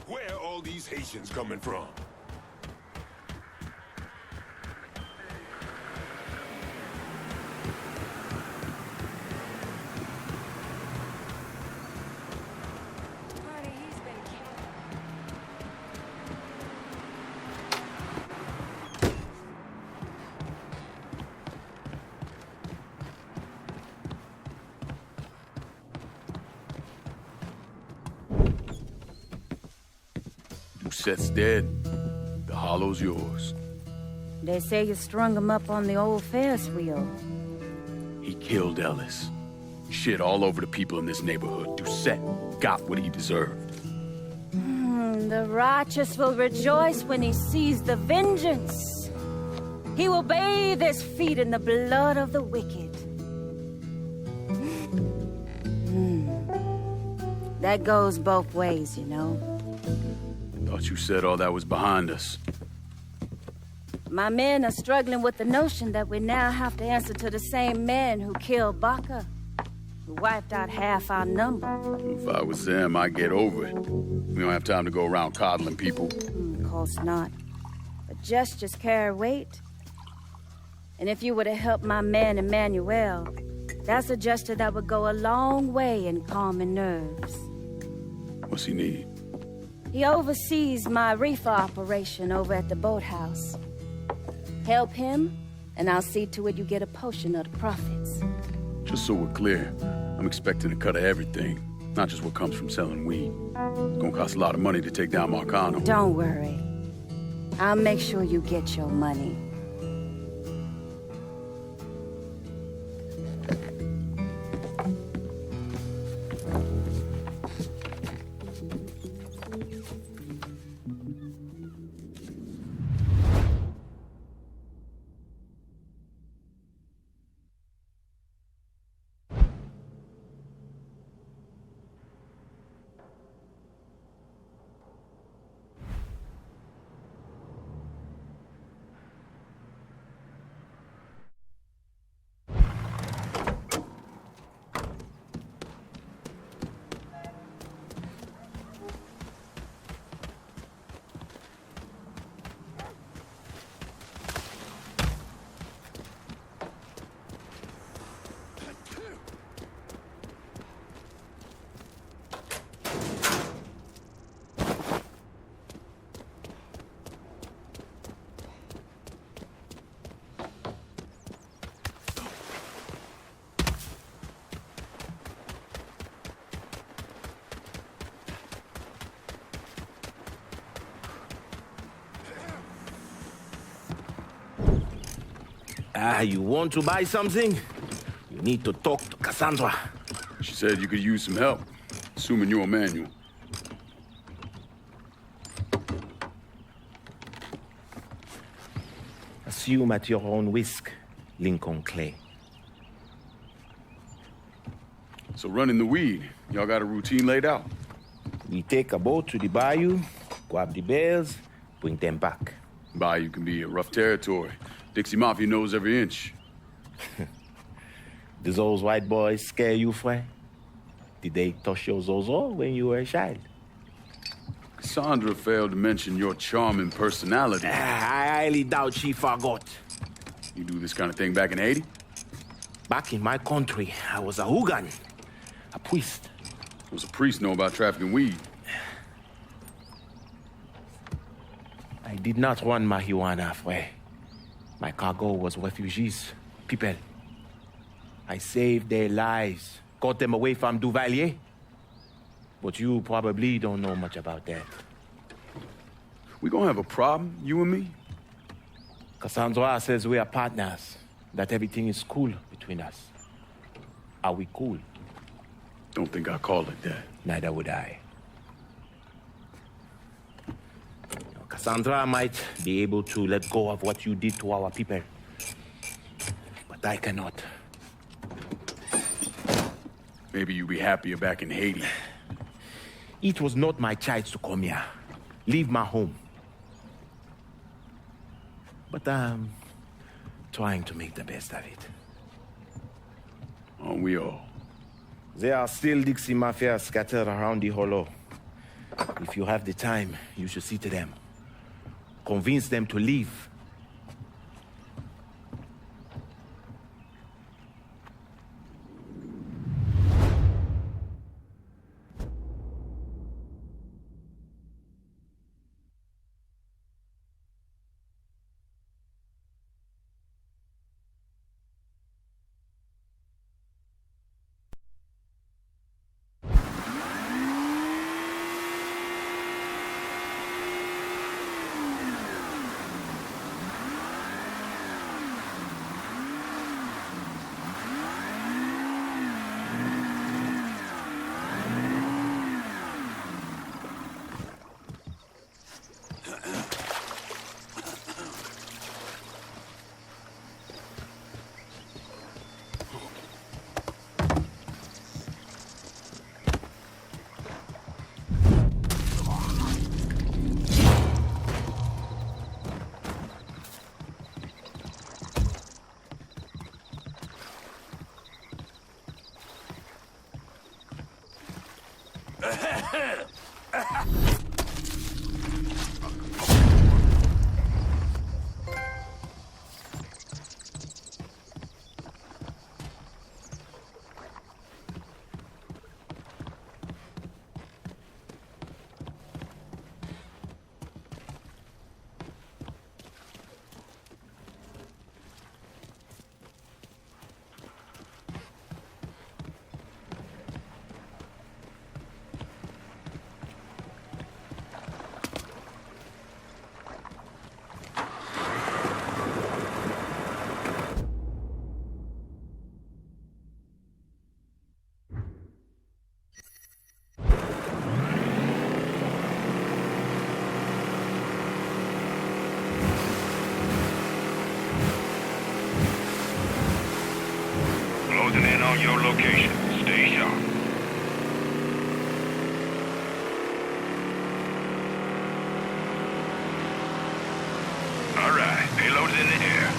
Where are all these Haitians coming from? Dusette's dead. The hollow's yours. They say you strung him up on the old Ferris wheel. He killed Ellis. Shit all over the people in this neighborhood. Doucette got what he deserved. The righteous will rejoice when he sees the vengeance. He will bathe his feet in the blood of the wicked. That goes both ways, you know. Thought you said all that was behind us. My men are struggling with the notion that we now have to answer to the same men who killed Baca, who wiped out half our number. If I was them, I'd get over it. We don't have time to go around coddling people. Of course not. But gestures carry weight. And if you were to help my man Emmanuel, that's a gesture that would go a long way in calming nerves. What's he need? He oversees my reefer operation over at the boathouse. Help him, and I'll see to it you get a portion of the profits. Just so we're clear, I'm expecting a cut of everything, not just what comes from selling weed. It's gonna cost a lot of money to take down Marcano. Don't worry. I'll make sure you get your money. You want to buy something? You need to talk to Cassandra. She said you could use some help, assuming you're Emmanuel. Assume at your own risk, Lincoln Clay. So running the weed, y'all got a routine laid out? We take a boat to the bayou, grab the bales, bring them back. Bayou can be a rough territory. Dixie Mafia knows every inch. Do those white boys scare you, Fred? Did they touch your zozo when you were a child? Cassandra failed to mention your charming personality. I highly doubt she forgot. You do this kind of thing back in Haiti? Back in my country, I was a hooligan, a priest. What does a priest know about trafficking weed? I did not run marijuana, Fred. My cargo was refugees, people. I saved their lives, got them away from Duvalier. But you probably don't know much about that. We gonna have a problem, you and me? Cassandra says we are partners, that everything is cool between us. Are we cool? Don't think I call it that. Neither would I. Cassandra might be able to let go of what you did to our people. But I cannot. Maybe you'd be happier back in Haiti. It was not my choice to come here. Leave my home. But I'm trying to make the best of it. Aren't we all? There are still Dixie Mafia scattered around the hollow. If you have the time, you should see to them. Convince them to leave. Closing in on your location. Stay sharp. All right, payload's in the air.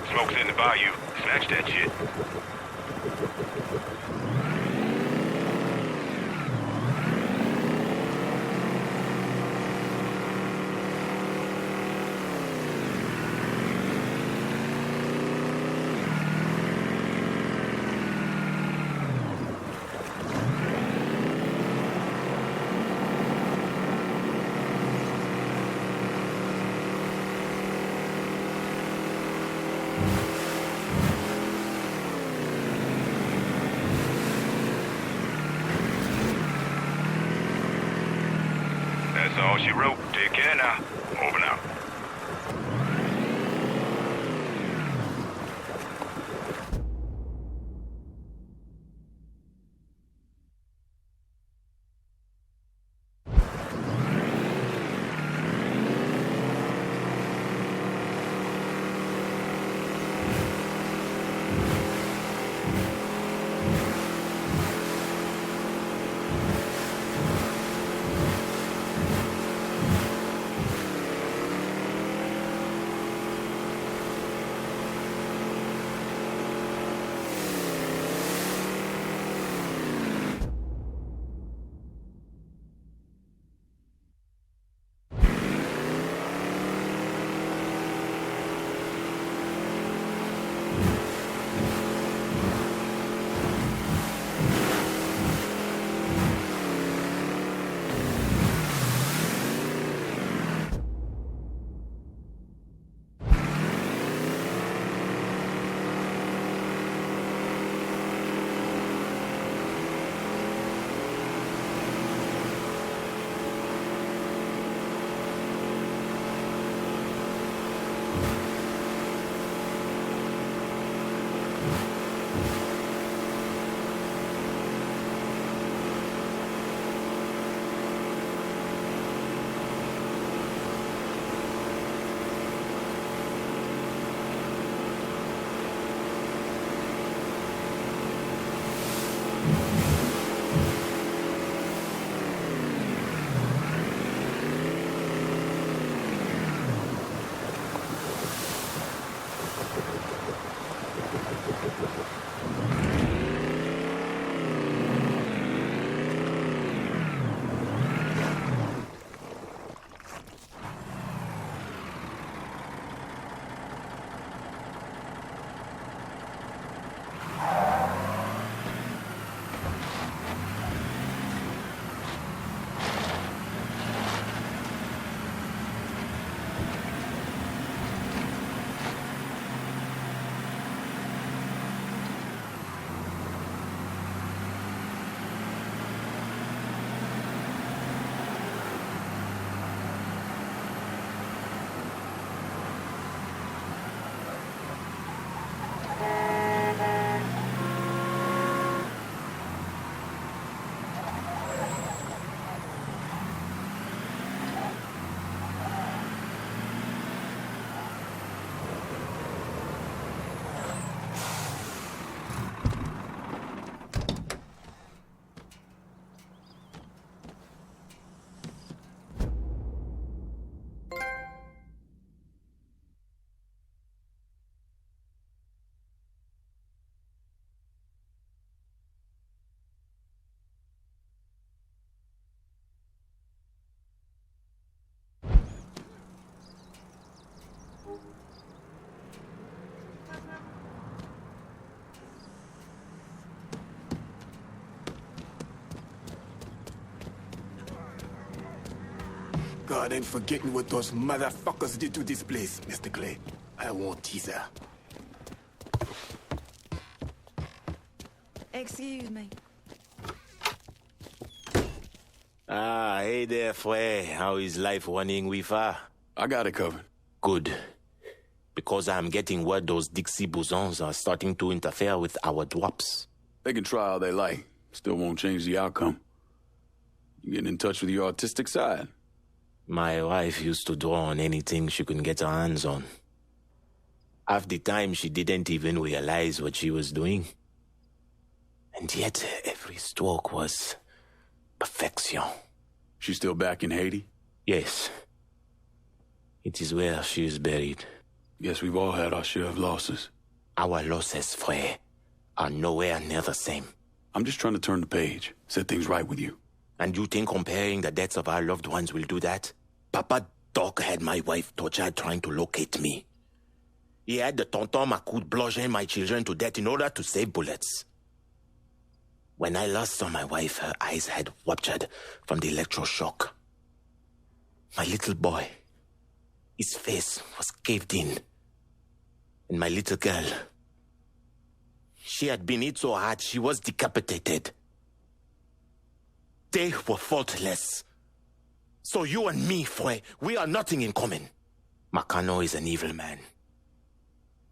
Smoke's in the bayou. Snatch that shit. That's all she wrote. Take care now. Over now. God ain't forgetting what those motherfuckers did to this place, Mr. Clay. I won't tease her. Excuse me. Ah, hey there, Fue. How is life running with her? I got it covered. Good. Because I'm getting word those Dixie bosons are starting to interfere with our drops. They can try all they like. Still won't change the outcome. You getting in touch with your artistic side? My wife used to draw on anything she could get her hands on. Half the time, she didn't even realize what she was doing. And yet, every stroke was perfection. She's still back in Haiti? Yes. It is where she is buried. Guess we've all had our share of losses. Our losses, Frey, are nowhere near the same. I'm just trying to turn the page, set things right with you. And you think comparing the deaths of our loved ones will do that? Papa Doc had my wife tortured trying to locate me. He had the Tonton Macoute bludgeon my children to death in order to save bullets. When I last saw my wife, her eyes had ruptured from the electroshock. My little boy, his face was caved in. And my little girl, she had been hit so hard she was decapitated. They were faultless. So you and me, Fue, we are nothing in common. Makano is an evil man.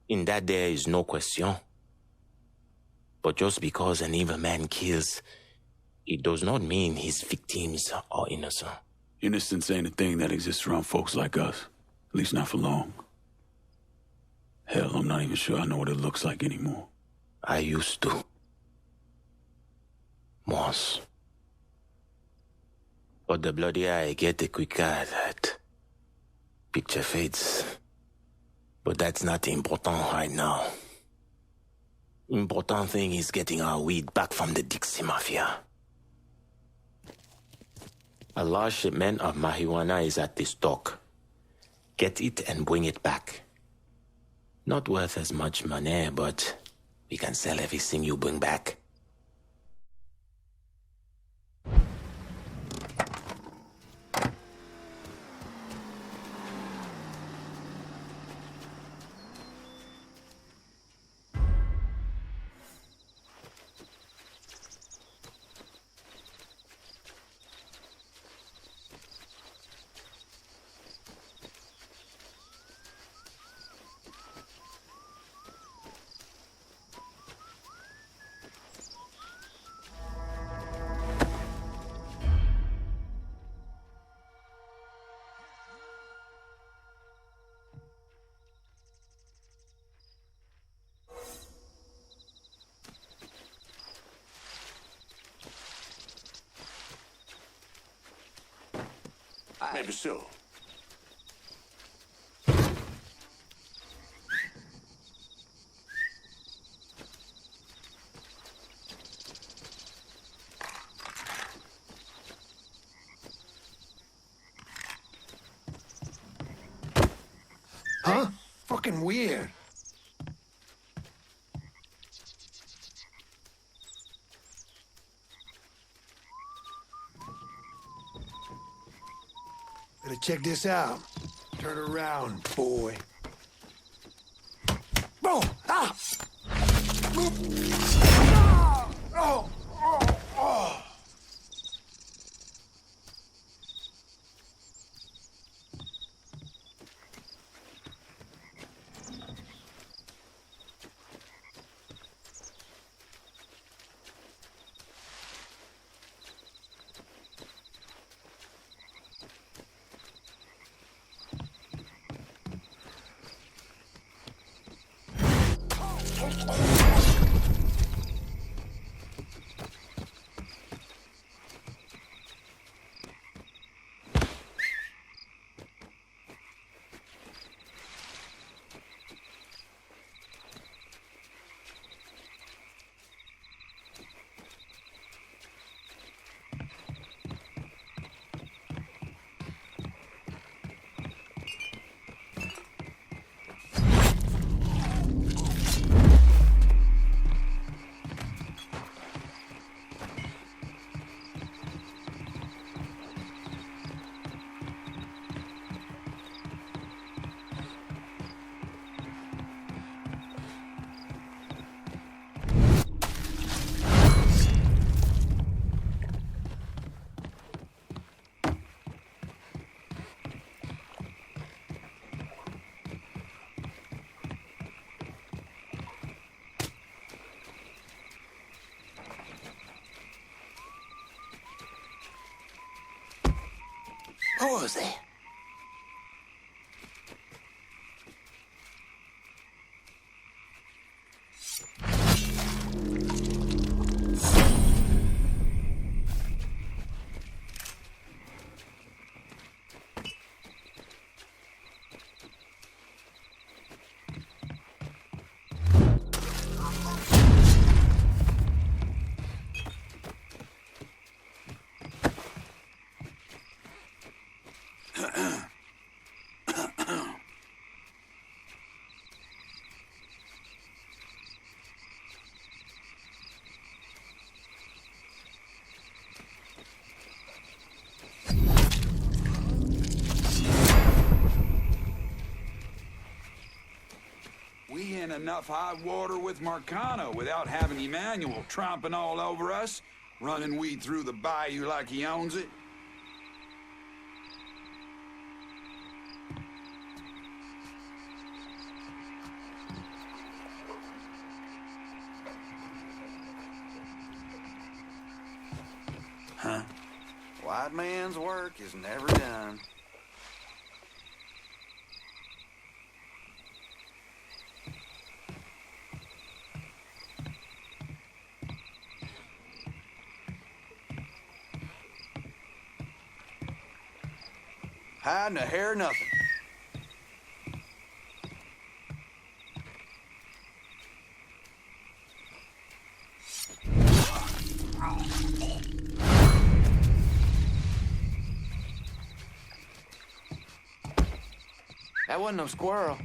In that there is no question. But just because an evil man kills, it does not mean his victims are innocent. Innocence ain't a thing that exists around folks like us. At least not for long. Hell, I'm not even sure I know what it looks like anymore. I used to. Once. But the bloodier I get, the quicker that picture fades. But that's not important right now. Important thing is getting our weed back from the Dixie Mafia. A large shipment of marijuana is at this dock. Get it and bring it back. Not worth as much money, but we can sell everything you bring back. Maybe so. Huh? Fucking weird. Better check this out. Turn around, boy. Oh! Ah! Ah! Oh! Oh! Oh! cose. We in enough hot water with Marcano without having Emmanuel tromping all over us, running weed through the bayou like he owns it. Huh? White man's work is never done. Hiding a hair, nothing. That wasn't no squirrel.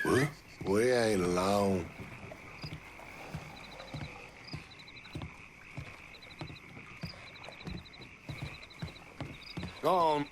What? We ain't alone. Go on.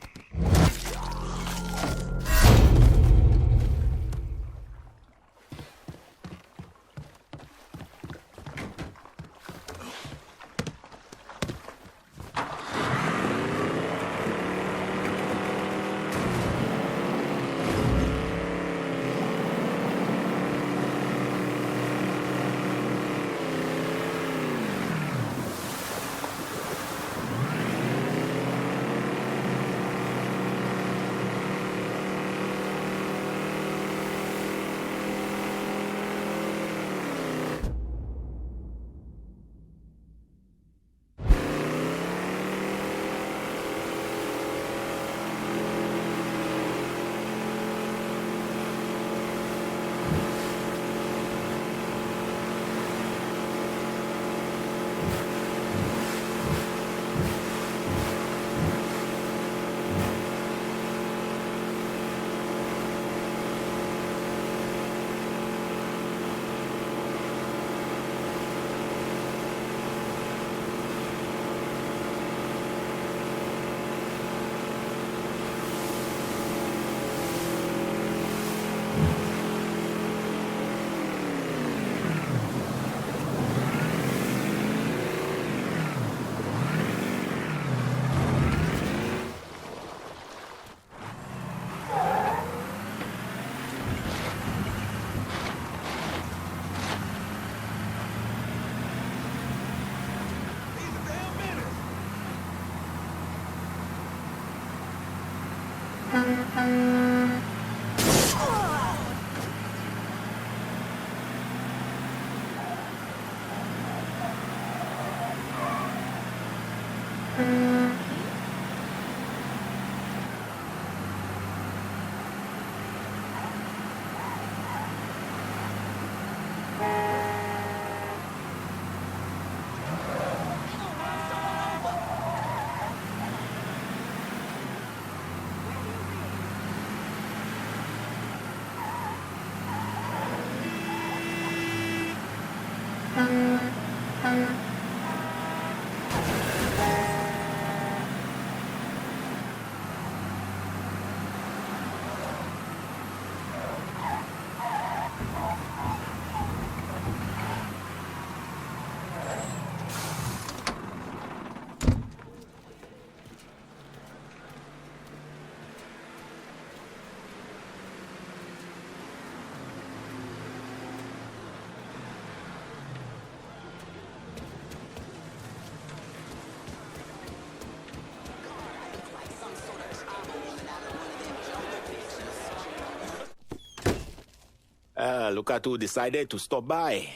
Look at who decided to stop by.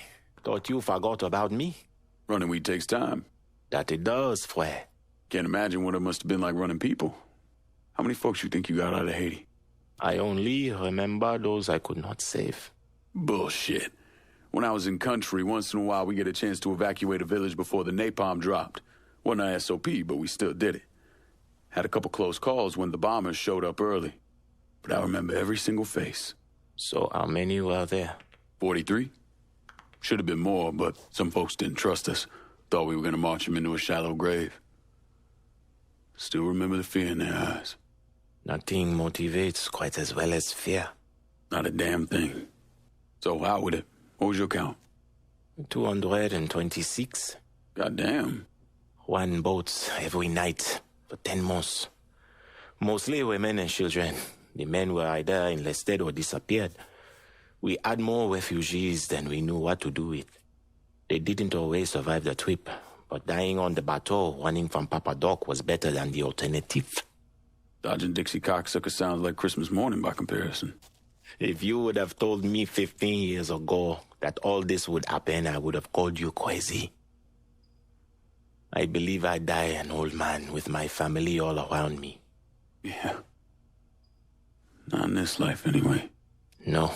Thought you forgot about me. Running weed takes time. That it does, frère. Can't imagine what it must have been like running people. How many folks you think you got out of Haiti? I only remember those I could not save. Bullshit. When I was in country, once in a while we get a chance to evacuate a village before the napalm dropped. Wasn't a SOP, but we still did it. Had a couple close calls when the bombers showed up early. But I remember every single face. So how many were there? 43. Should have been more, but some folks didn't trust us. Thought we were going to march them into a shallow grave. Still remember the fear in their eyes. Nothing motivates quite as well as fear. Not a damn thing. So out with it. What was your count? 226. Goddamn. 1 boat every night for 10 months. Mostly women and children. The men were either enlisted or disappeared. We had more refugees than we knew what to do with. They didn't always survive the trip, but dying on the bateau running from Papa Doc was better than the alternative. Dodging Dixie cocksucker sounds like Christmas morning by comparison. If you would have told me 15 years ago that all this would happen, I would have called you crazy. I believe I die an old man with my family all around me. Yeah. Not in this life, anyway. No.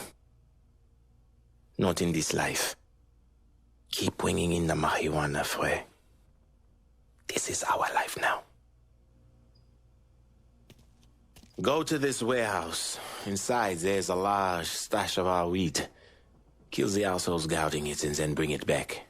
Not in this life. Keep bringing in the marijuana, frère. This is our life now. Go to this warehouse. Inside, there's a large stash of our weed. Kill the assholes guarding it and then bring it back.